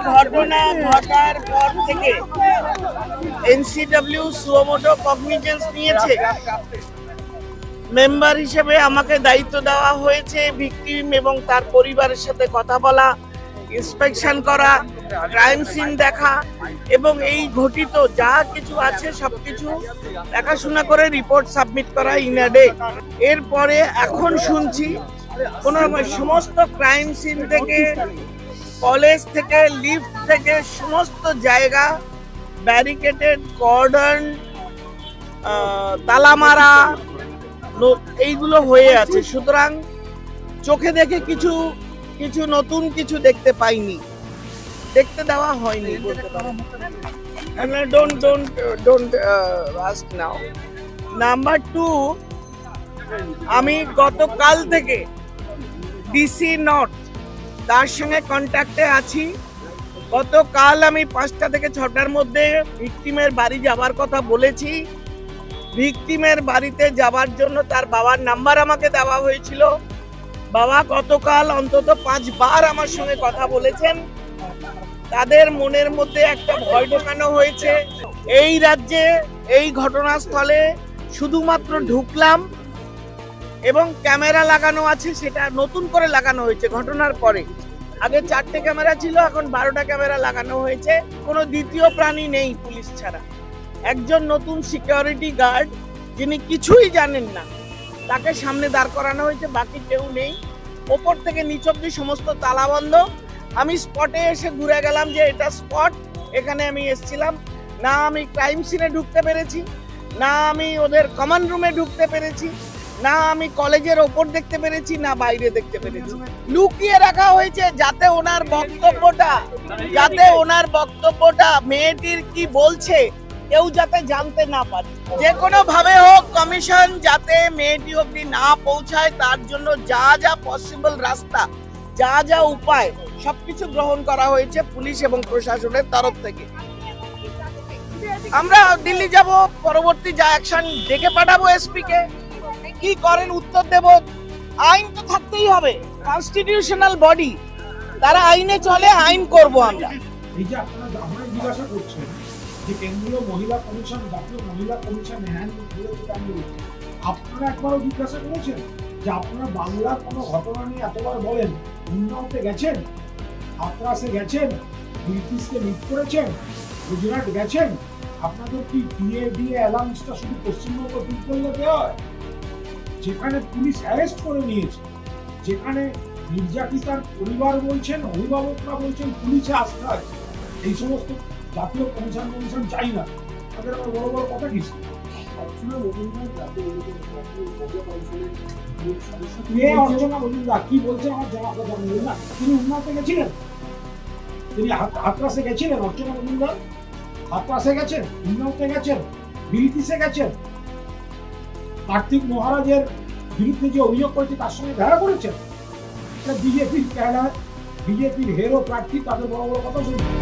ঘটনা ঘটার পর থেকে এনসিডব্লিউ সুমোটো কগনিজেন্স নিয়েছে। মেম্বার হিসেবে আমাকে দায়িত্ব দেওয়া হয়েছে ভিকটিম এবং তার পরিবারের সাথে কথা বলা, ইন্সপেকশন করা, ক্রাইম সিন দেখা এবং এই ঘটিত যা কিছু আছে সবকিছু দেখাশোনা করে রিপোর্ট সাবমিট করা ইন আ ডে। এরপরে এখন শুনছি কোন সমস্ত ক্রাইম সিন থেকে, কলেজ থেকে, লিফট থেকে সমস্ত জায়গা ব্যারিকেডেড, কর্ডন, তালামারা এইগুলো হয়ে আছে। সুতরাং চোখে দেখে কিছু নতুন কিছু দেখতে পাইনি, দেখতে দেওয়া হয়নি। Don't ask now. নাম্বার 2, আমি গতকাল থেকে ডিসি নর্থ তার সঙ্গে কন্ট্যাক্টে আছি। গতকাল আমি 5টা থেকে 6টার মধ্যে ভিকটিমের বাড়ি যাবার কথা বলেছি। ভিকটিমের বাড়িতে যাবার জন্য তার বাবার নাম্বার আমাকে দেওয়া হয়েছিল। বাবা গতকাল অন্তত 5 বার আমার সঙ্গে কথা বলেছেন। তাদের মনের মধ্যে একটা ভয় ঢোকানো হয়েছে। এই রাজ্যে এই ঘটনাস্থলে শুধুমাত্র ঢুকলাম এবং ক্যামেরা লাগানো আছে, সেটা নতুন করে লাগানো হয়েছে ঘটনার পরে। আগে 4টে ক্যামেরা ছিল, এখন 12টা ক্যামেরা লাগানো হয়েছে। কোনো দ্বিতীয় প্রাণী নেই পুলিশ ছাড়া। একজন নতুন সিকিউরিটি গার্ড যিনি কিছুই জানেন না, তাকে সামনে দাঁড় করানো হয়েছে, বাকি কেউ নেই। ওপর থেকে নিচ অব্দি সমস্ত তালা বন্ধ। আমি স্পটে এসে ঘুরে গেলাম যে এটা স্পট, এখানে আমি এসেছিলাম না। আমি ক্রাইম সিনে ঢুকতে পেরেছি না, আমি ওদের কমন রুমে ঢুকতে পেরেছি না, আমি কলেজের ওপর দেখতে পেরেছি না বাইরে দেখতে পেরেছি। লুকিয়ে রাখা হয়েছে যাতে ওনার বক্তব্যটা মেয়েটির কি বলছে কেউ যাতে জানতে না পারে। যে কোনো ভাবে হোক কমিশন যাতে মেয়েটি অব্দি না পৌঁছায় তার জন্য যা যা পসিবল রাস্তা, যা যা উপায় সবকিছু গ্রহণ করা হয়েছে পুলিশ এবং প্রশাসনের তরফ থেকে। আমরা দিল্লি যাব, পরবর্তী যা অ্যাকশন ডেকে পাঠাবো এসপি কে। কি করেন উত্তর দেব। আইন তো থাকতেই হবে, কনস্টিটিউশনাল বডি, তারা আইনে চলে, আইন করব আমরা। এই যে আপনারা জিজ্ঞাসা করছেন যে কেন্দ্রীয় মহিলা কমিশন, জাতীয় মহিলা কমিশন আপনারা একবারও জিজ্ঞাসা করেছেন যে আপনারা বাংলার কোনো ঘটনা নিয়ে এতবার বলেন, উন্নয়তে গেছেন, হাতরাসে গেছেন, ব্রিটিশকে মিট করেছেন, গুজরাট গেছেন, আপনাদের কি ডিএ অ্যালাউন্সটা শুধু পশ্চিমবঙ্গ ঠিক করলে দেওয়া হয়? যেখানে পুলিশ অ্যারেস্ট করে নিয়েছে, যেখানে নির্যাতিতার পরিবার বলছেন, অভিভাবকরা বলছেন পুলিশে আস্থা আছে, এই সমস্ত জাতীয় কমিশন চাই না, তাদের আবার বড় বড় কথা কিছু। অর্চনা মজুমদার কি বলছে আমার জানা না। তিনি উন্নয়তে গেছিলেন, তিনি হাতরাসে গেছিলেন। অর্চনা মজুমদার হাতরাসে গেছেন, উন্নয়তে গেছেন, ব্রিটিশে গেছেন, কার্তিক মহারাজের বিরুদ্ধে যে অভিযোগ করেছে তার সঙ্গে দেখা করেছেন। বিজেপির ক্যাডার, বিজেপির হেরো প্রার্থী, তাদের বড় বড় কথা শুনছেন।